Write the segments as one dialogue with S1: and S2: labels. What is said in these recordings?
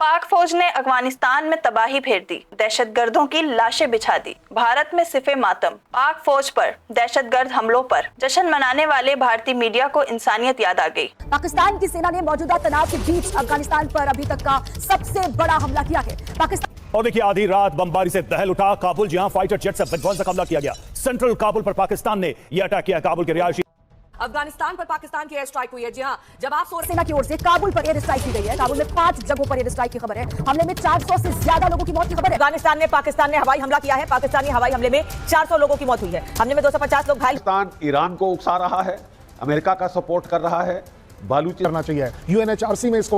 S1: पाक फौज ने अफगानिस्तान में तबाही फेर दी, दहशतगर्दों की लाशें बिछा दी। भारत में सिफे मातम। पाक फौज पर दहशतगर्द हमलों पर जश्न मनाने वाले भारतीय मीडिया को इंसानियत याद आ गई।
S2: पाकिस्तान की सेना ने मौजूदा तनाव के बीच अफगानिस्तान पर अभी तक का सबसे बड़ा हमला किया है। पाकिस्तान
S3: और देखिए, आधी रात बमबारी से दहल उठा काबुल, जहां फाइटर जेट से विध्वंसक हमला किया गया। सेंट्रल काबुल पर पाकिस्तान ने यह अटैक किया। काबुल के रिहायशी
S2: अफगानिस्तान पर पाकिस्तान की एयर स्ट्राइक हुई है। जी हां, जब आप सेना की ओर से काबुल पर एयर स्ट्राइक की गई है। काबुल में 5 जगहों पर एयर स्ट्राइक की खबर है। हमले में 400 से ज्यादा लोगों की मौत की खबर है। अफगानिस्तान में पाकिस्तान ने हवाई हमला किया है। पाकिस्तानी हवाई हमले में 400 लोगों की मौत हुई है। हमले में 250 लोग घायल।
S4: पाकिस्तान ईरान को उकसा रहा है, अमेरिका का सपोर्ट कर रहा है, बालूची
S5: करना चाहिए, यूएनएचआरसी में इसको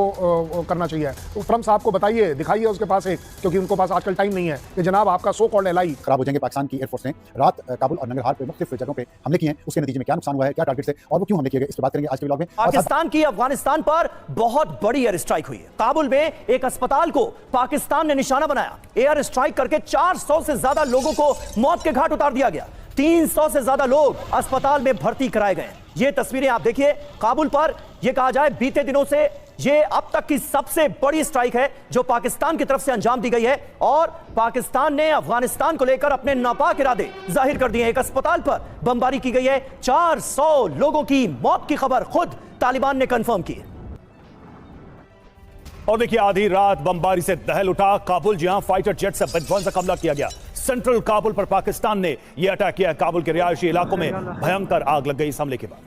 S5: करना चाहिए। तो ट्रम्प साहब को बताइए, दिखाइए उसके पास एक, क्योंकि उनको पास आजकल टाइम नहीं है कि जनाब आपका सो कॉल्ड एलाई
S6: खराब हो जाएंगे। पाकिस्तान की एयरफोर्स ने रात काबुल और नंगरहार पे मुख्तलिफ जगहों पे हमले किए हैं। उसके नतीजे में क्या नुकसान हुआ है, क्या टारगेट से, और वो क्यों हमले किए गए, इस पर बात करेंगे आज के व्लॉग में।
S3: पाकिस्तान की अफगानिस्तान पर बहुत बड़ी एयर स्ट्राइक हुई है। काबुल में एक अस्पताल को पाकिस्तान ने निशाना बनाया। एयर स्ट्राइक करके 400 से ज्यादा लोगों को मौत के घाट उतार दिया गया। 300 से ज्यादा लोग अस्पताल में भर्ती कराए गए। ये तस्वीरें आप देखिए। काबुल पर यह कहा जाए बीते दिनों से ये अब तक की सबसे बड़ी स्ट्राइक है जो पाकिस्तान की तरफ से अंजाम दी गई है, और पाकिस्तान ने अफगानिस्तान को लेकर अपने नापाक इरादे जाहिर कर दिए हैं। एक अस्पताल पर बमबारी की गई है। 400 लोगों की मौत की खबर खुद तालिबान ने कंफर्म की है। और देखिए, आधी रात बमबारी से दहल उठा काबुल, जहां फाइटर जेट से विध्वंसक हमला किया गया। सेंट्रल काबुल पर पाकिस्तान ने यह अटैक किया। काबुल के रिहायशी इलाकों में भयंकर आग लग गई इस हमले के बाद।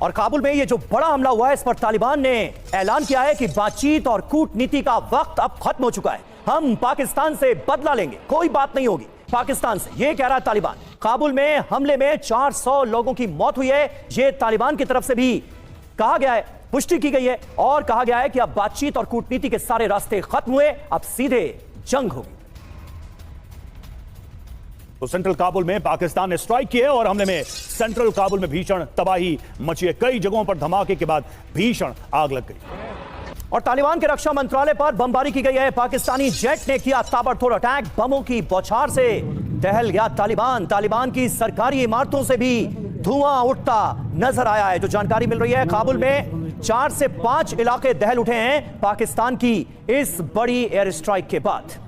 S3: और काबुल में यह जो बड़ा हमला हुआ है, इस पर तालिबान ने ऐलान किया है कि बातचीत और कूटनीति का वक्त अब खत्म हो चुका है। हम पाकिस्तान से बदला लेंगे, कोई बात नहीं होगी पाकिस्तान से, यह कह रहा है तालिबान। काबुल में हमले में 400 लोगों की मौत हुई है। यह तालिबान की तरफ से भी कहा गया है, पुष्टि की गई है, और कहा गया है कि अब बातचीत और कूटनीति के सारे रास्ते खत्म हुए, अब सीधे जंग होगी। तो सेंट्रल काबुल में पाकिस्तान ने स्ट्राइक की है, और हमले में सेंट्रल काबुल में भीषण तबाही मची है। कई जगहों पर धमाके के बाद भीषण आग लग गई। और तालिबान के रक्षा मंत्रालय पर बमबारी की गई है। पाकिस्तानी जेट ने किया ताबड़तोड़ अटैक। बमों की बौछार से दहल गया तालिबान। तालिबान की सरकारी इमारतों से भी धुआं उठता नजर आया है। जो जानकारी मिल रही है, काबुल में 4 से 5 इलाके दहल उठे हैं पाकिस्तान की इस बड़ी एयर स्ट्राइक के बाद।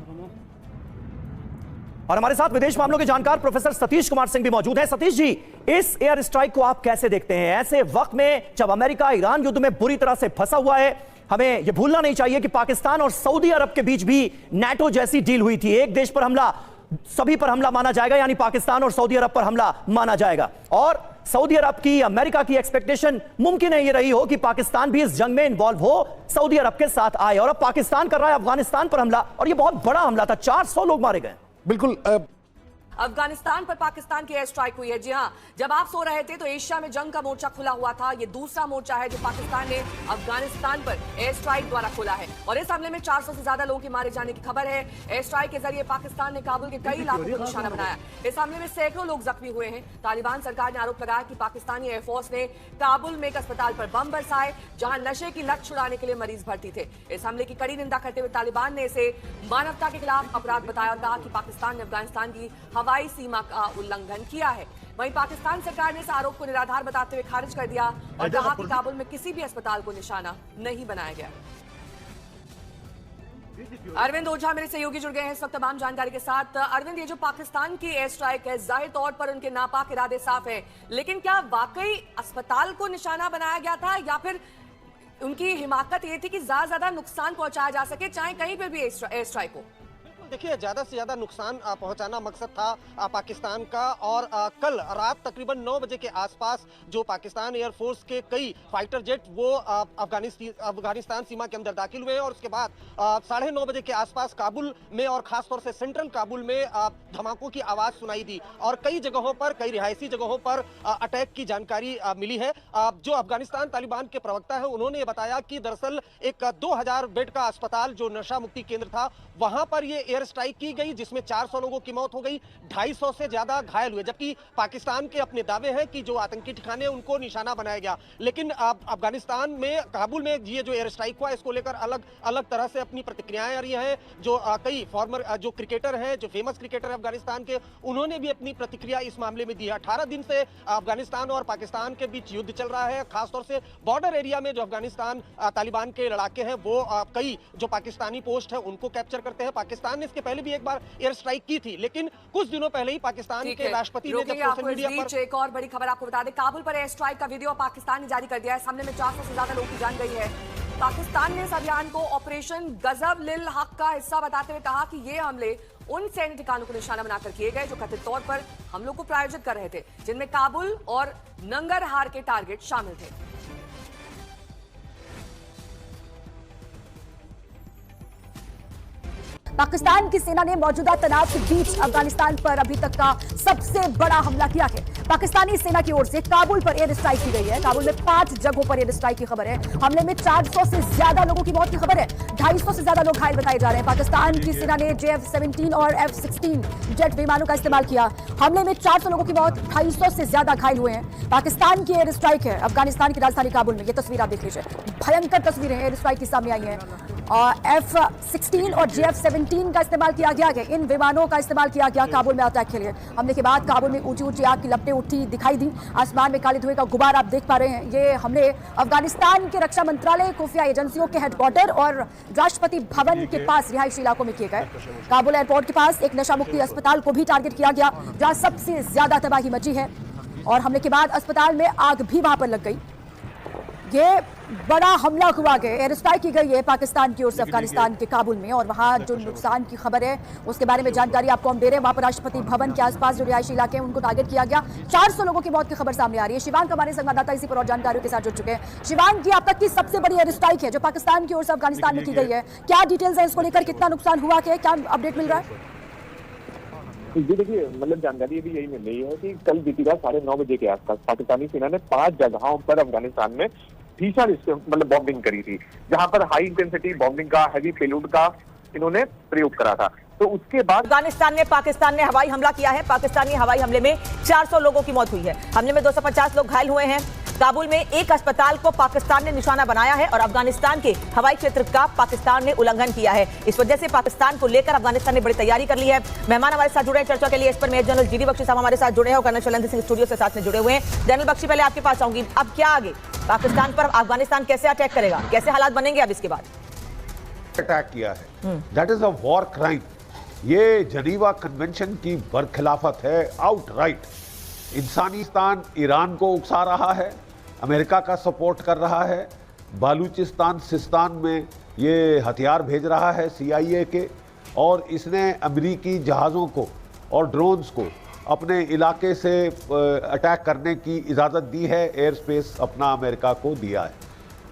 S3: और हमारे साथ विदेश मामलों के जानकार प्रोफेसर सतीश कुमार सिंह भी मौजूद हैं। सतीश जी, इस एयर स्ट्राइक को आप कैसे देखते हैं ऐसे वक्त में जब अमेरिका ईरान युद्ध में बुरी तरह से फंसा हुआ है? हमें यह भूलना नहीं चाहिए कि पाकिस्तान और सऊदी अरब के बीच भी नाटो जैसी डील हुई थी। एक देश पर हमला सभी पर हमला माना जाएगा, यानी पाकिस्तान और सऊदी अरब पर हमला माना जाएगा। और सऊदी अरब की, अमेरिका की एक्सपेक्टेशन मुमकिन है ये रही हो कि पाकिस्तान भी इस जंग में इन्वॉल्व हो, सऊदी अरब के साथ आए। और अब पाकिस्तान कर रहा है अफगानिस्तान पर हमला, और ये बहुत बड़ा हमला था। 400 लोग मारे गए।
S5: बिल्कुल।
S2: अफगानिस्तान पर पाकिस्तान की एयर स्ट्राइक हुई है। जी हां, जब आप सो रहे थे तो एशिया में जंग का मोर्चा खुला हुआ था। ये दूसरा मोर्चा है जो पाकिस्तान ने अफगानिस्तान पर एयर स्ट्राइक द्वारा खोला है, और इस हमले में 400 से ज्यादा लोगों के मारे जाने की खबर है। एयर स्ट्राइक के जरिए पाकिस्तान ने काबुल के कई इलाकों को निशाना बनाया। इस हमले में सैकड़ों लोग जख्मी हुए हैं। तालिबान सरकार ने आरोप लगाया कि पाकिस्तानी एयरफोर्स ने काबुल में एक अस्पताल पर बम बरसाए जहां नशे की लत छुड़ाने के लिए मरीज भर्ती थे। इस हमले की कड़ी निंदा करते हुए तालिबान ने इसे मानवता के खिलाफ अपराध बताया और कहा कि पाकिस्तान ने अफगानिस्तान की हवाई सीमा का उल्लंघन किया है। वहीं पाकिस्तान सरकार ने इस आरोप को निराधार बताते हुए खारिज कर दिया और कहा कि काबुल में किसी भी अस्पताल को निशाना नहीं बनाया गया। अरविंद ओझा मेरे सहयोगी जुड़ गए हैं इस वक्त तमाम जानकारी के साथ। अरविंद, ये जो पाकिस्तान की एयर स्ट्राइक है, जाहिर तौर पर उनके नापाक इरादे साफ है, लेकिन क्या वाकई अस्पताल को निशाना बनाया गया था, या फिर उनकी हिमाकत ये थी कि ज्यादा नुकसान पहुंचाया जा सके चाहे कहीं पर भी एयर स्ट्राइक हो?
S7: देखिए, ज्यादा से ज्यादा नुकसान पहुंचाना मकसद था पाकिस्तान का। और कल रात तकरीबन 9 बजे के आसपास जो पाकिस्तान एयरफोर्स के कई फाइटर जेट वो अफगानिस्तान सीमा के अंदर दाखिल हुए, और उसके बाद 9:30 बजे के आसपास काबुल में और खासतौर से सेंट्रल काबुल में धमाकों की आवाज सुनाई दी, और कई जगहों पर, कई रिहायशी जगहों पर अटैक की जानकारी मिली है। जो अफगानिस्तान तालिबान के प्रवक्ता है, उन्होंने बताया कि दरअसल एक 2000 बेड का अस्पताल जो नशा मुक्ति केंद्र था, वहां पर ये एयर स्ट्राइक की गई जिसमें 400 लोगों की मौत हो गई, 250 से ज्यादा घायल हुए, जबकि पाकिस्तान के अपने दावे हैं कि जो आतंकी ठिकाने उनको निशाना बनाया गया। लेकिन अफगानिस्तान में काबुल में ये जो एयर स्ट्राइक हुआ इसको लेकर अलग अलग तरह से अपनी प्रतिक्रियाएं आ रही हैं। जो कई फॉर्मर जो क्रिकेटर हैं, जो फेमस क्रिकेटर है अफगानिस्तान के, उन्होंने भी अपनी प्रतिक्रिया इस मामले में दी है। 18 दिन से अफगानिस्तान और पाकिस्तान के बीच युद्ध चल रहा है, खासतौर से बॉर्डर एरिया में जो अफगानिस्तान तालिबान के लड़ाके हैं वो कई जो पाकिस्तानी पोस्ट है उनको कैप्चर करते हैं। पाकिस्तान ने इसके पहले भी एक बार एयर स्ट्राइक की थी, लेकिन कुछ दिनों पहले ही पाकिस्तान के राष्ट्रपति ने जब सोशल मीडिया पर
S2: एक और बड़ी खबर आपको बता दें, काबुल पर एयर स्ट्राइक का वीडियो पाकिस्तान ने जारी कर दिया है। इस हमले में 400 से ज्यादा लोगों की जान गई है। पाकिस्तान ने इस अभियान को ऑपरेशन गजब लिल हक का हिस्सा बताते हुए कहा कि ये हमले उन सैन्य ठिकानों को निशाना बनाकर किए गए जो कथित तौर पर हमलों को प्रायोजित कर रहे थे, जिनमें काबुल और नंगरहार के टारगेट शामिल थे।
S8: पाकिस्तान की सेना ने मौजूदा तनाव के बीच अफगानिस्तान पर अभी तक का सबसे बड़ा हमला किया है। पाकिस्तानी सेना की ओर से काबुल पर एयर स्ट्राइक की गई है। काबुल में 5 जगहों पर एयर स्ट्राइक की खबर है। हमले में 400 से ज्यादा लोगों की मौत की खबर है। 250 से ज्यादा लोग घायल बताए जा रहे हैं। पाकिस्तान की सेना ने JF-17 और F-16 जेट विमानों का इस्तेमाल किया। हमले में 400 लोगों की मौत, 250 से ज्यादा घायल हुए हैं। पाकिस्तान की एयर स्ट्राइक है अफगानिस्तान की राजधानी काबुल में। ये तस्वीर आप देख लीजिए, भयंकर तस्वीरें एयर स्ट्राइक की सामने आई हैं। F-16 और JF-17 का इस्तेमाल किया गया है। इन विमानों का इस्तेमाल किया गया काबुल में अटैक के लिए। हमले के बाद काबुल में ऊंची ऊंची आग की लपटें उठती दिखाई दी। आसमान में काले धुएं का गुबार आप देख पा रहे हैं। ये हमले अफगानिस्तान के रक्षा मंत्रालय, खुफिया एजेंसियों के हेडक्वार्टर और राष्ट्रपति भवन के पास रिहायशी इलाकों में किए गए। काबुल एयरपोर्ट के पास एक नशा मुक्ति अस्पताल को भी टारगेट किया गया, जहां सबसे ज्यादा तबाही मची है। और हमले के बाद अस्पताल में आग भी वहां पर लग गई। ये बड़ा हमला हुआ है, एयर स्ट्राइक की गई है पाकिस्तान की ओर से अफगानिस्तान के काबुल में। और वहां जो नुकसान की खबर है उसके बारे में जानकारी आपको हम दे रहे हैं। वहां पर राष्ट्रपति भवन के आसपास जो रिहायशी इलाके हैं उनको टारगेट किया गया। 400 लोगों की मौत की खबर सामने आ रही है। शिवांग हमारे संवाददाता इसी पर और जानकारियों के साथ जुड़ चुके हैं। शिवांग, की अब तक की सबसे बड़ी एयर स्ट्राइक है जो पाकिस्तान की ओर से अफगानिस्तान में की गई है। क्या डिटेल्स है इसको लेकर, कितना नुकसान हुआ है, क्या अपडेट मिल रहा है?
S9: जी देखिए, मतलब जानकारी भी यही मिल रही है कि कल बीती रात 9:30 बजे के आसपास पाकिस्तानी सेना ने 5 जगहों पर अफगानिस्तान में भीषण मतलब बॉम्बिंग करी थी, जहां पर हाई इंटेंसिटी बॉम्बिंग का, हैवी पेलोड का इन्होंने प्रयोग करा था। तो उसके बाद
S10: पाकिस्तान ने हवाई हमला किया है। पाकिस्तानी हवाई हमले में 400 लोगों की मौत हुई है। हमले में 250 लोग घायल हुए हैं। काबुल में एक अस्पताल को पाकिस्तान ने निशाना बनाया है और अफगानिस्तान के हवाई क्षेत्र का पाकिस्तान ने उल्लंघन किया है। इस वजह से पाकिस्तान को लेकर अफगानिस्तान ने बड़ी तैयारी कर ली है। मेहमान हमारे साथ जुड़े हैं चर्चा के लिए। इस पर मेजर जनरल जीडी बख्शी साहब हमारे साथ जुड़े हैं और कर्नल शैलेंद्र सिंह स्टूडियो से साथ में जुड़े हुए हैं। जनरल बख्शी, पहले आपके पास आऊंगी, अब क्या आगे पाकिस्तान पर अफगानिस्तान कैसे अटैक करेगा, कैसे हालात बनेंगे अब इसके बाद?
S4: अटैक किया है, that is a war crime. ये जनीवा कन्वेंशन की बरखिलाफत है, आउटराइट। इंसानिस्तान ईरान को उकसा रहा है, अमेरिका का सपोर्ट कर रहा है, बालूचिस्तान सिस्तान में ये हथियार भेज रहा है CIA के, और इसने अमेरिकी जहाज़ों को और ड्रोन्स को अपने इलाके से अटैक करने की इजाज़त दी है। एयर स्पेस अपना अमेरिका को दिया है।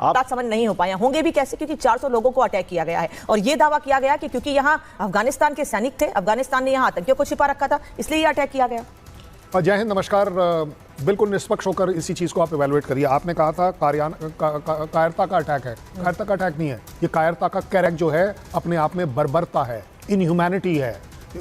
S10: आप समझ नहीं हो पाए होंगे भी कैसे, क्योंकि 400 लोगों को अटैक किया गया है और ये दावा किया गया कि क्योंकि यहाँ अफगानिस्तान के सैनिक थे, अफगानिस्तान ने यहाँ आतंकियों को छिपा रखा था, इसलिए ये अटैक किया गया।
S5: जय हिंद, नमस्कार। बिल्कुल निष्पक्ष होकर इसी चीज़ को आप इवैल्यूएट करिए। आपने कहा था कायरता का अटैक है। कायरता का अटैक नहीं है, ये कायरता का कैरेक्टर जो है अपने आप में बर्बरता है, इनह्यूमैनिटी है।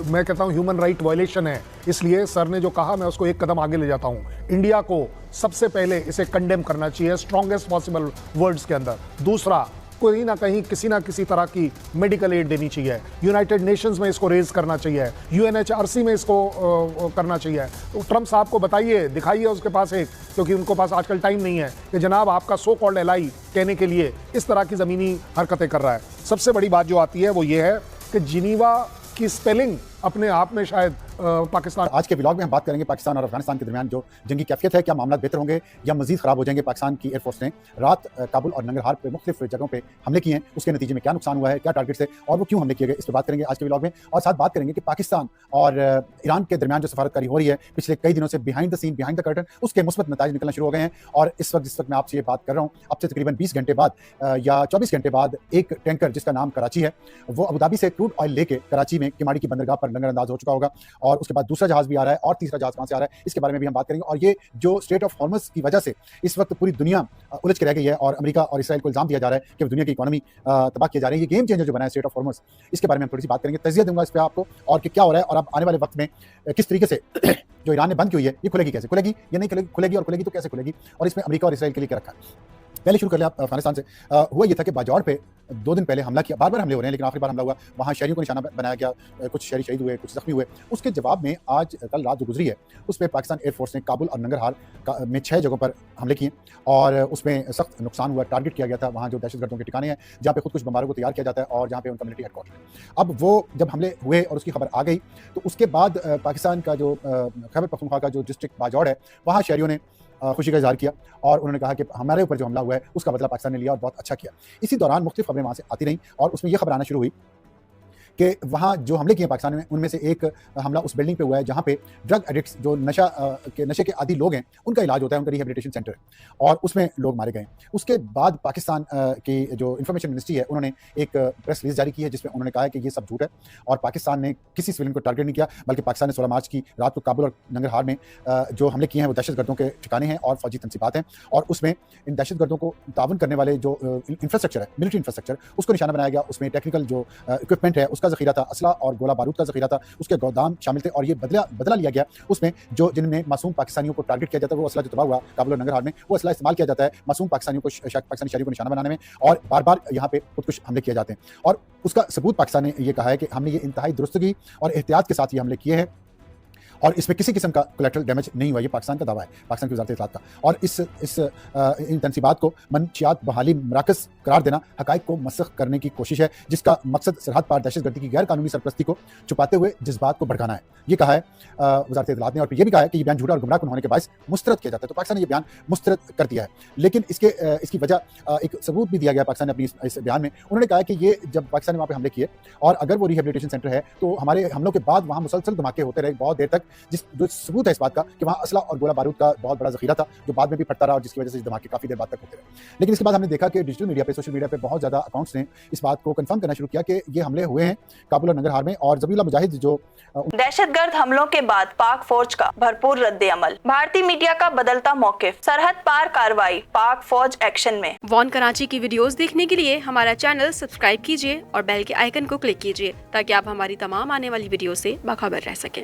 S5: मैं कहता हूँ ह्यूमन राइट वायलेशन है। इसलिए सर ने जो कहा मैं उसको एक कदम आगे ले जाता हूँ। इंडिया को सबसे पहले इसे कंडेम करना चाहिए स्ट्रॉन्गेस्ट पॉसिबल वर्ड्स के अंदर। दूसरा, कोई ना कहीं किसी ना किसी तरह की मेडिकल एड देनी चाहिए। यूनाइटेड नेशंस में इसको रेज करना चाहिए, UNHRC में इसको करना चाहिए। तो ट्रम्प साहब को बताइए, दिखाइए उसके पास एक, क्योंकि उनको पास आजकल टाइम नहीं है कि जनाब आपका सो कॉल्ड एलाई कहने के लिए इस तरह की ज़मीनी हरकतें कर रहा है। सबसे बड़ी बात जो आती है वो ये है कि जिनीवा की स्पेलिंग अपने आप में शायद पाकिस्तान।
S6: आज के व्लॉग में हम बात करेंगे पाकिस्तान और अफगानिस्तान के दरमियान जो जंगी कैफियत है, क्या मामला बेहतर होंगे या मजीद खराब हो जाएंगे। पाकिस्तान की एयरफोर्स ने रात काबुल और नंगरहार पे मुख्तलिफ जगहों पे हमले किए हैं, उसके नतीजे में क्या नुकसान हुआ है, क्या टारगेट से और वो क्यों हमले किए गए, इस पर बात करेंगे आज के व्लॉग में। और साथ बात करेंगे कि पाकिस्तान और ईरान के दरमियान जो सफारतकारी हो रही है पिछले कई दिनों से, behind the scene, behind the curtain, उसके मुस्बत नतीजे निकलना शुरू हो गए हैं। और जिस वक्त मैं आपसे ये बात कर रहा हूँ, अब से तकरीबन 20 घंटे बाद या 24 घंटे बाद एक टैंकर जिसका नाम कराची है, वो अबुधाबी से क्रूड ऑयल लेके कराची में किमाड़ी की बंदरगाह पर नजरअंदाज हो चुका होगा, और उसके बाद दूसरा जहाज भी आ रहा है, और तीसरा जहाज कहां से आ रहा है इसके बारे में भी हम बात करेंगे। और ये जो स्ट्रेट ऑफ हॉर्मस की वजह से इस वक्त पूरी दुनिया उलझ के रह गई है, और अमेरिका और इसराइल को इल्जाम दिया जा रहा है कि दुनिया की इकोनॉमी तबाह की जा रही है। ये गेम चेंजर जो बना है स्ट्रेट ऑफ हॉर्मस, इसके बारे में हम थोड़ी सी बात करेंगे, तजिया दूंगा इस पर आपको, और कि क्या हो रहा है और अब आने वाले वक्त में किस तरीके से जो ईरान ने बंद की हुई है ये खुलेगी, कैसे खुलेगी, ये नहीं खुलेगी, और खुलेगी तो कैसे खुलेगी, और इसमें अमेरिका और इसराइल के लिए क्या रखा है। पहले शुरू कर लिया अफगानिस्तान से। हुआ ये था कि बाजौड़ पे 2 दिन पहले हमला किया, बार बार हमले हो रहे हैं, लेकिन आखिरी बार हमला हुआ, वहाँ शहरियों को निशाना बनाया गया, कुछ शहरी शहीद हुए, कुछ जख्मी हुए। उसके जवाब में आज कल रात जो गुजरी है उस पर पाकिस्तान एयरफोर्स ने काबुल और नंगरहार में 6 जगहों पर हमले किए, और उसमें सख्त नुकसान हुआ। टारगेट किया गया था वहाँ जो दहशतगर्दों के ठिकाने हैं, जहाँ पे खुद कुछ बमबारों को तैयार किया जाता है, और जहाँ पे उनका मिलिट्री हेडक्वार्टर है। अब वो जब हमले हुए और उसकी खबर आ गई, तो उसके बाद पाकिस्तान का जो खैबर पख्तूनख्वा का जो डिस्ट्रिक्ट बाजौड़ है, वहाँ शहरियों ने खुशी का इजहार किया, और उन्होंने कहा कि हमारे ऊपर जो हमला हुआ है उसका बदला पाकिस्तान ने लिया और बहुत अच्छा किया। इसी दौरान मुख्तलिफ खबरें वहाँ से आती रहीं, और उसमें यह खबर आना शुरू हुई कि वहाँ जो हमले किए पाकिस्तान में, उनमें से एक हमला उस बिल्डिंग पे हुआ है जहाँ पे ड्रग एडिक्ट्स, जो नशे के आदी लोग हैं, उनका इलाज होता है, उनका रिहेबिलिटेशन सेंटर है, और उसमें लोग मारे गए। उसके बाद पाकिस्तान की जो इंफॉर्मेशन मिनिस्ट्री है, उन्होंने एक प्रेस रिलीज जारी की है जिसमें उन्होंने कहा है कि ये सब झूठ है, और पाकिस्तान ने किसी सिविलियन को टारगेट नहीं किया, बल्कि पाकिस्तान ने 16 मार्च की रात को काबुल और नंगरहार में जो हमले किए हैं वो दहशतगर्दों के ठिकाने हैं और फौजी तनसीबात हैं, और उसमें इन दहशतगर्दों को तावन करने वाले जो इंफ्रास्ट्रक्चर है, मिलिट्री इंफ्रास्ट्रक्चर, उसको निशाना बनाया गया। उसमें टेक्निकल जो इक्विपमेंट है उसका जखीरा था, असला और गोला बारूद का जखीरा था, उसके गोदाम शामिल थे, और ये बदला लिया गया। उसमें जो जिनमें मासूम पाकिस्तानियों को टारगेट किया जाता है, वो असला जो तबाह हुआ काबुल और नंगरहार में, वो असला इस्तेमाल किया जाता है मासूम पाकिस्तानियों को, पाकिस्तानी शहरियों को निशाना बनाने में, और बार बार यहाँ पे खुद कुछ हमले किए जाते हैं। और उसका सबूत पाकिस्तान ने ये कहा है कि हमने ये इंतहाई दुरुस्तगी और एहतियात के साथ ये हमले किए हैं, और इसमें किसी किस्म का कोलैटरल डैमेज नहीं हुआ। ये पाकिस्तान का दावा है, पाकिस्तान की वज़ारत इत्तलात का। और इन तनसीबात को मनशियात बहाली मराकज़ करार देना हक़ाइक़ को मसख़ करने की कोशिश है, जिसका मकसद सरहद पार दहशतगर्दी की गैर कानूनी सरपरस्ती को छुपाते हुए जज्बात को भड़काना है। ये कहा है वज़ारत इत्तलात ने, और फिर ये भी कहा है कि ये बयान झूठा और गुमराहकुन होने के बायस मुस्तरद किया जाता है। तो पाकिस्तान ने ये बयान मुस्तरद कर दिया है, लेकिन इसकी वजह एक सबूत भी दिया गया पाकिस्तान ने अपनी इस बयान में। उन्होंने कहा है कि ये जब पाकिस्तान ने वहाँ पर हमले किए, और अगर वो रिहेबिलिटेशन सेंटर है, तो हमारे हमलों के बाद वहाँ मुसलसल धमाके होते रहे बहुत देर तक, जो सबूत है इस बात का कि वहाँ असला और गोला बारूद का बहुत बड़ा जखीरा था, जो बाद में भी फटता रहा, और जिसकी वजह से धमाके काफी देर बाद तक होते रहे। लेकिन इसके बाद हमने देखा कि डिजिटल मीडिया पे, सोशल मीडिया पे बहुत ज्यादा अकाउंट्स ने इस बात को कंफर्म करना शुरू किया कि ये हमले हुए हैं काबुल और नंगरहार में, और ज़बीहुल्लाह मुजाहिद जो
S1: दहशतगर्द हमलों के बाद पाक फौज का भरपूर रद्द-ए-अमल, भारतीय मीडिया का बदलता मौकिफ, सरहद पार कार्रवाई, पाक फौज एक्शन में।
S11: वॉन कराची की वीडियोस देखने के लिए हमारा चैनल सब्सक्राइब कीजिए और बेल के आइकन को क्लिक कीजिए, ताकि आप हमारी तमाम आने वाली वीडियो से बाखबर रह सकें।